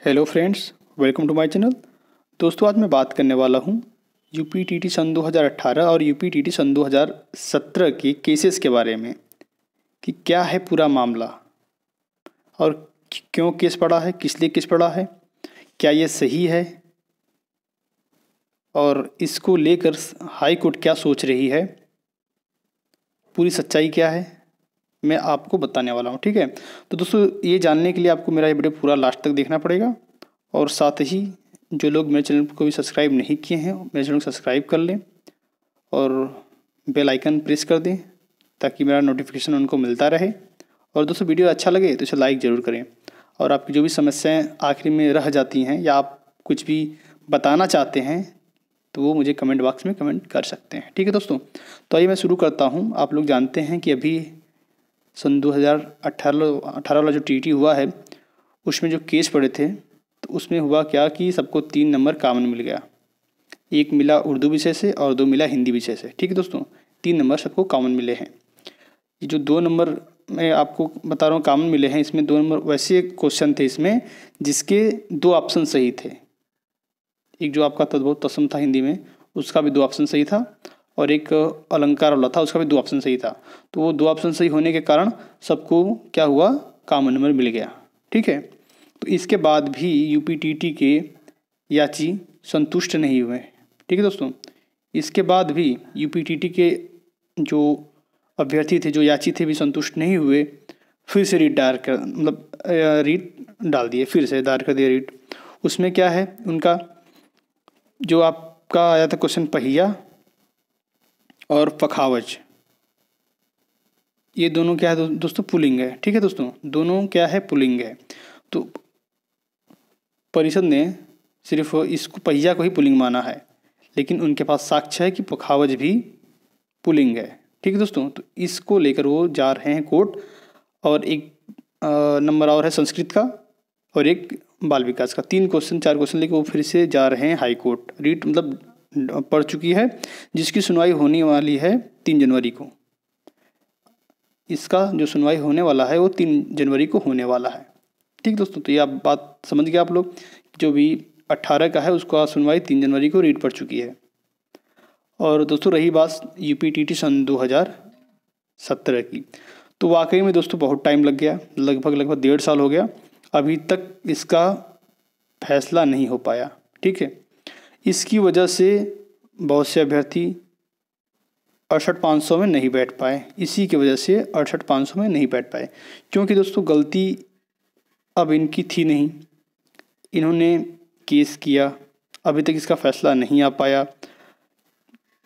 Hello friends, welcome to my channel. दोस्तों, आज मैं बात करने वाला हूँ यूपीटीटी सन 2018 और यूपीटीटी सन 2017 के केसेस के बारे में कि क्या है पूरा मामला और क्यों केस पड़ा है, किस लिए केस पड़ा है, क्या ये सही है और इसको लेकर हाई कोर्ट क्या सोच रही है, पूरी सच्चाई क्या है, मैं आपको बताने वाला हूँ। ठीक है, तो दोस्तों ये जानने के लिए आपको मेरा ये वीडियो पूरा लास्ट तक देखना पड़ेगा और साथ ही जो लोग मेरे चैनल को भी सब्सक्राइब नहीं किए हैं मेरे चैनल को सब्सक्राइब कर लें और बेल आइकन प्रेस कर दें ताकि मेरा नोटिफिकेशन उनको मिलता रहे। और दोस्तों वीडियो अच्छा लगे तो इसे लाइक ज़रूर करें और आपकी जो भी समस्याएं आखिर में रह जाती हैं या आप कुछ भी बताना चाहते हैं तो वो मुझे कमेंट बॉक्स में कमेंट कर सकते हैं। ठीक है दोस्तों, तो आइए मैं शुरू करता हूँ। आप लोग जानते हैं कि अभी सन 2018 वाला जो टीटी हुआ है उसमें जो केस पड़े थे तो उसमें हुआ क्या कि सबको 3 नंबर कॉमन मिल गया। एक मिला उर्दू विषय से और 2 मिला हिंदी विषय से। ठीक है दोस्तों, 3 नंबर सबको कॉमन मिले हैं। ये जो 2 नंबर मैं आपको बता रहा हूँ कॉमन मिले हैं, इसमें 2 नंबर वैसे क्वेश्चन थे इसमें जिसके 2 ऑप्शन सही थे। एक जो आपका तद्भव तत्सम था हिंदी में, उसका भी 2 ऑप्शन सही था और एक अलंकार वाला था, उसका भी 2 ऑप्शन सही था। तो वो 2 ऑप्शन सही होने के कारण सबको क्या हुआ, कॉमन नंबर मिल गया। ठीक है, तो इसके बाद भी यूपीटीटी के याची संतुष्ट नहीं हुए। ठीक है दोस्तों, इसके बाद भी यूपीटीटी के जो अभ्यर्थी थे, जो याची थे, भी संतुष्ट नहीं हुए। फिर से रीट दायर कर रीट डाल दिए, फिर से दायर कर दिए रीट। उसमें क्या है, उनका जो आपका आया था क्वेश्चन पहिया और पखावज, ये दोनों क्या है दोस्तों, पुलिंग है। ठीक है दोस्तों, दोनों क्या है, पुलिंग है। तो परिषद ने सिर्फ इसको पहिया को ही पुलिंग माना है, लेकिन उनके पास साक्ष्य है कि पखावज भी पुलिंग है। ठीक है दोस्तों, तो इसको लेकर वो जा रहे हैं कोर्ट। और एक नंबर और है संस्कृत का और एक बाल विकास का। 3 क्वेश्चन 4 क्वेश्चन लेकर वो फिर से जा रहे हैं हाई कोर्ट। रीट मतलब पड़ चुकी है, जिसकी सुनवाई होने वाली है 3 जनवरी को। इसका जो सुनवाई होने वाला है वो 3 जनवरी को होने वाला है। ठीक दोस्तों, तो ये आप बात समझ गए आप लोग। जो भी 18 का है उसका सुनवाई 3 जनवरी को रीट पड़ चुकी है। और दोस्तों रही बात यूपीटीटी सन 2017 की, तो वाकई में दोस्तों बहुत टाइम लग गया, लगभग 1.5 साल हो गया। अभी तक इसका फैसला नहीं हो पाया। ठीक है, इसकी वजह से बहुत से अभ्यर्थी 68,500 में नहीं बैठ पाए। इसी की वजह से 68,500 में नहीं बैठ पाए, क्योंकि दोस्तों गलती अब इनकी थी नहीं। इन्होंने केस किया, अभी तक इसका फैसला नहीं आ पाया।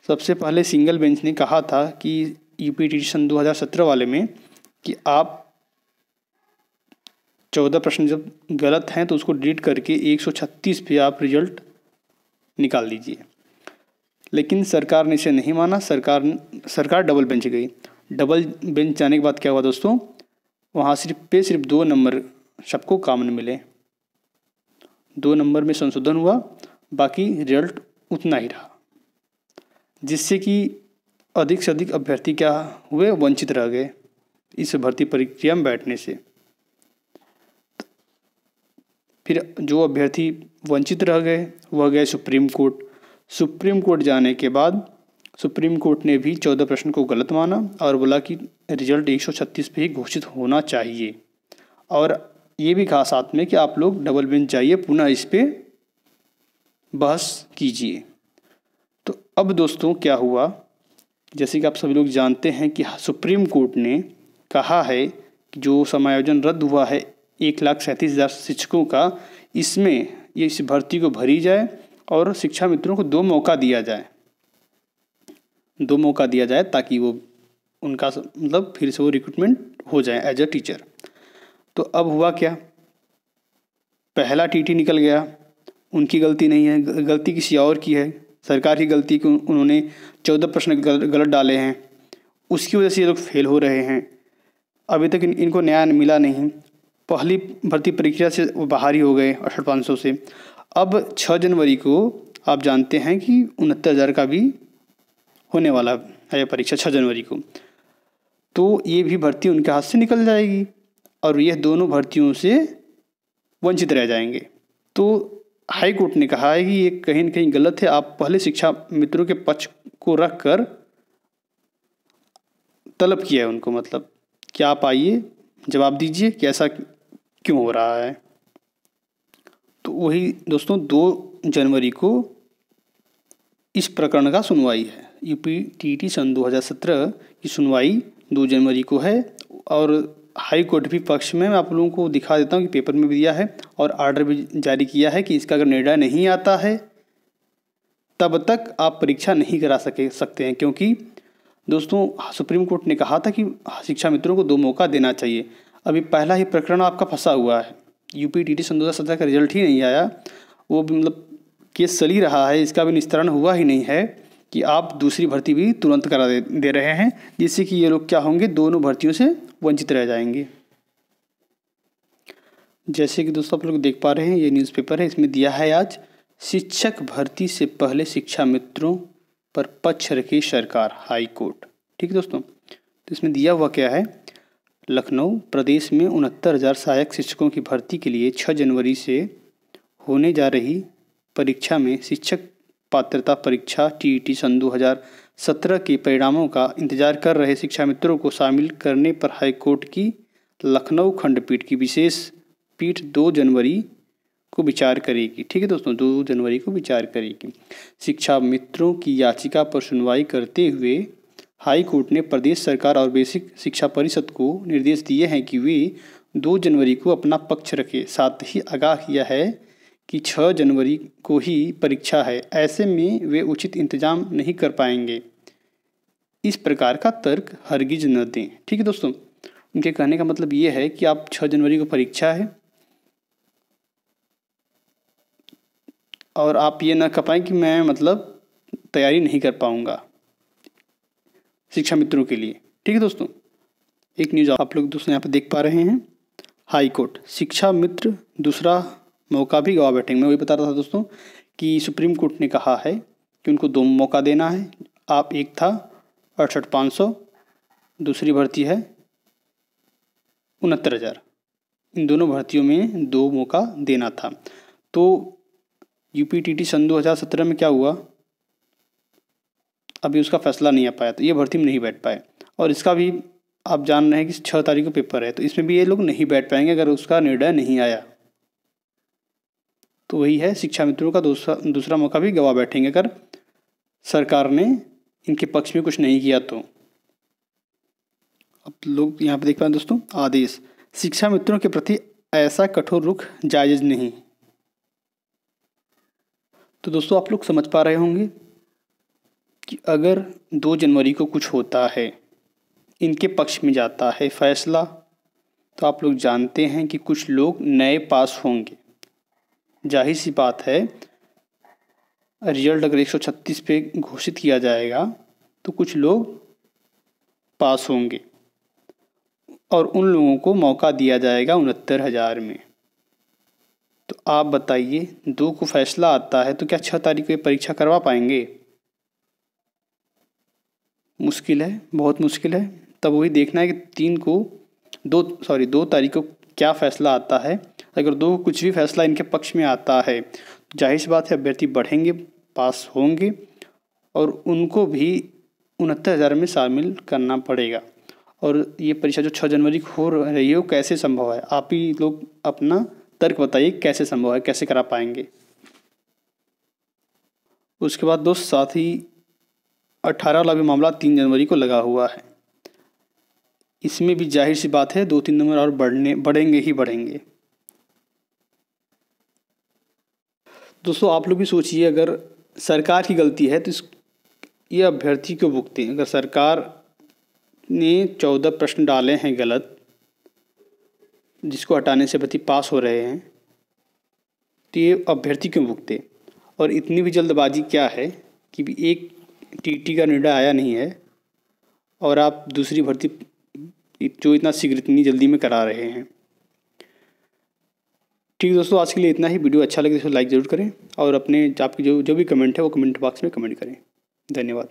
सबसे पहले सिंगल बेंच ने कहा था कि यूपीटीटी सन 2017 वाले में कि आप 14 प्रश्न जब गलत हैं तो उसको डिलीट करके 136 पे आप रिजल्ट निकाल दीजिए, लेकिन सरकार ने इसे नहीं माना। सरकार डबल बेंच गई। डबल बेंच जाने के बाद क्या हुआ दोस्तों, वहाँ सिर्फ 2 नंबर सबको कॉमन मिले। 2 नंबर में संशोधन हुआ, बाकी रिजल्ट उतना ही रहा, जिससे कि अधिक से अधिक अभ्यर्थी क्या हुए, वंचित रह गए इस भर्ती प्रक्रिया में बैठने से। फिर जो अभ्यर्थी वंचित रह गए वह गए सुप्रीम कोर्ट। सुप्रीम कोर्ट जाने के बाद सुप्रीम कोर्ट ने भी 14 प्रश्न को गलत माना और बोला कि रिजल्ट 136 पे ही घोषित होना चाहिए। और ये भी कहा साथ में कि आप लोग डबल बेंच जाइए, पुनः इस पर बहस कीजिए। तो अब दोस्तों क्या हुआ, जैसे कि आप सभी लोग जानते हैं कि सुप्रीम कोर्ट ने कहा है कि जो समायोजन रद्द हुआ है 1,37,000 शिक्षकों का, इसमें ये इस भर्ती को भरी जाए और शिक्षा मित्रों को 2 मौका दिया जाए। 2 मौका दिया जाए ताकि वो उनका मतलब फिर से वो रिक्रूटमेंट हो जाए एज अ टीचर। तो अब हुआ क्या, पहला टीटी निकल गया। उनकी गलती नहीं है, गलती किसी और की है, सरकार की गलती कि उन्होंने 14 प्रश्न गलत डाले हैं, उसकी वजह से ये लोग फेल हो रहे हैं। अभी तक इनको न्याय मिला नहीं। पहली भर्ती प्रक्रिया से वो बाहर ही हो गए 68,500 से। अब 6 जनवरी को आप जानते हैं कि 69,000 का भी होने वाला है परीक्षा 6 जनवरी को। तो ये भी भर्ती उनके हाथ से निकल जाएगी और ये दोनों भर्तियों से वंचित रह जाएंगे। तो हाई कोर्ट ने कहा है कि ये कहीं न कहीं गलत है। आप पहले शिक्षा मित्रों के पक्ष को रख कर तलब किया है उनको, मतलब कि आप आइए, जवाब दीजिए कि ऐसा क्यों हो रहा है। तो वही दोस्तों 2 जनवरी को इस प्रकरण का सुनवाई है। यूपीटीटी सन 2017 की सुनवाई 2 जनवरी को है और हाई कोर्ट भी पक्ष में, मैं आप लोगों को दिखा देता हूँ कि पेपर में भी दिया है और आर्डर भी जारी किया है कि इसका अगर निर्णय नहीं आता है तब तक आप परीक्षा नहीं करा सकते हैं, क्योंकि दोस्तों सुप्रीम कोर्ट ने कहा था कि शिक्षा मित्रों को 2 मौका देना चाहिए। अभी पहला ही प्रकरण आपका फंसा हुआ है, यूपीटीटी सन 2017 का रिजल्ट ही नहीं आया, वो भी मतलब केस चल ही रहा है, इसका भी निस्तारण हुआ ही नहीं है कि आप दूसरी भर्ती भी तुरंत करा दे रहे हैं, जिससे कि ये लोग क्या होंगे, दोनों भर्तियों से वंचित रह जाएंगे। जैसे कि दोस्तों आप लोग देख पा रहे हैं, ये न्यूज़पेपर है, इसमें दिया है आज शिक्षक भर्ती से पहले शिक्षा मित्रों पर पक्ष रखी सरकार, हाई कोर्ट। ठीक है दोस्तों, तो इसमें दिया हुआ क्या है, लखनऊ प्रदेश में 69,000 सहायक शिक्षकों की भर्ती के लिए 6 जनवरी से होने जा रही परीक्षा में शिक्षक पात्रता परीक्षा टीईटी सन 2017 के परिणामों का इंतजार कर रहे शिक्षा मित्रों को शामिल करने पर हाईकोर्ट की लखनऊ खंडपीठ की विशेष पीठ 2 जनवरी को विचार करेगी। ठीक है दोस्तों, 2 जनवरी को विचार करेगी। शिक्षा मित्रों की याचिका पर सुनवाई करते हुए हाई कोर्ट ने प्रदेश सरकार और बेसिक शिक्षा परिषद को निर्देश दिए हैं कि वे 2 जनवरी को अपना पक्ष रखें। साथ ही आगाह किया है कि 6 जनवरी को ही परीक्षा है, ऐसे में वे उचित इंतजाम नहीं कर पाएंगे। इस प्रकार का तर्क हरगिज न दें। ठीक है दोस्तों, उनके कहने का मतलब ये है कि आप 6 जनवरी को परीक्षा है और आप ये ना कह पाएँ कि मैं मतलब तैयारी नहीं कर पाऊँगा शिक्षा मित्रों के लिए। ठीक है दोस्तों, एक न्यूज़ आप लोग दोस्तों यहाँ पर देख पा रहे हैं, हाई कोर्ट शिक्षा मित्र दूसरा मौका भी गवा बैठेंगे। मैं वही बता रहा था दोस्तों कि सुप्रीम कोर्ट ने कहा है कि उनको 2 मौका देना है। आप एक था 68,500, दूसरी भर्ती है 69,000, इन दोनों भर्तियों में 2 मौका देना था। तो यूपीटीटी सन 2017 में क्या हुआ, अभी उसका फैसला नहीं आ पाया, तो ये भर्ती में नहीं बैठ पाए। और इसका भी आप जान रहे हैं कि 6 तारीख को पेपर है, तो इसमें भी ये लोग नहीं बैठ पाएंगे अगर उसका निर्णय नहीं आया। तो वही है, शिक्षा मित्रों का दूसरा मौका भी गवा बैठेंगे अगर सरकार ने इनके पक्ष में कुछ नहीं किया तो। अब लोग यहाँ पे देख पाए दोस्तों, आदेश शिक्षा मित्रों के प्रति ऐसा कठोर रुख जायज़ नहीं। तो दोस्तों आप लोग समझ पा रहे होंगे कि अगर 2 जनवरी को कुछ होता है, इनके पक्ष में जाता है फैसला, तो आप लोग जानते हैं कि कुछ लोग नए पास होंगे। जाहिर सी बात है, रिजल्ट अगर 136 पे घोषित किया जाएगा तो कुछ लोग पास होंगे और उन लोगों को मौका दिया जाएगा 69,000 में। तो आप बताइए, 2 को फैसला आता है तो क्या 6 तारीख को परीक्षा करवा पाएंगे? मुश्किल है, बहुत मुश्किल है। तब वही देखना है कि 2 तारीख को क्या फ़ैसला आता है। अगर 2 कुछ भी फैसला इनके पक्ष में आता है तो जाहिर सी बात है अभ्यर्थी बढ़ेंगे, पास होंगे और उनको भी 69,000 में शामिल करना पड़ेगा। और ये परीक्षा जो 6 जनवरी को हो रही है वो कैसे संभव है? आप ही लोग अपना तर्क बताइए, कैसे संभव है, कैसे करा पाएंगे? उसके बाद दोस्त साथ ही 18 वाला भी मामला 3 जनवरी को लगा हुआ है। इसमें भी जाहिर सी बात है 2-3 नंबर और बढ़ेंगे ही बढ़ेंगे। दोस्तों आप लोग भी सोचिए, अगर सरकार की गलती है तो ये अभ्यर्थी क्यों भुगतें? अगर सरकार ने 14 प्रश्न डाले हैं गलत, जिसको हटाने से अभ्यर्थी पास हो रहे हैं, तो ये अभ्यर्थी क्यों भुगते? और इतनी भी जल्दबाजी क्या है कि एक टीटी का निर्णय आया नहीं है और आप दूसरी भर्ती जो इतना शीघ्र इतनी जल्दी में करा रहे हैं। ठीक है दोस्तों, आज के लिए इतना ही। वीडियो अच्छा लगे तो लाइक ज़रूर करें और अपने आपकी जो भी कमेंट है वो कमेंट बॉक्स में कमेंट करें। धन्यवाद।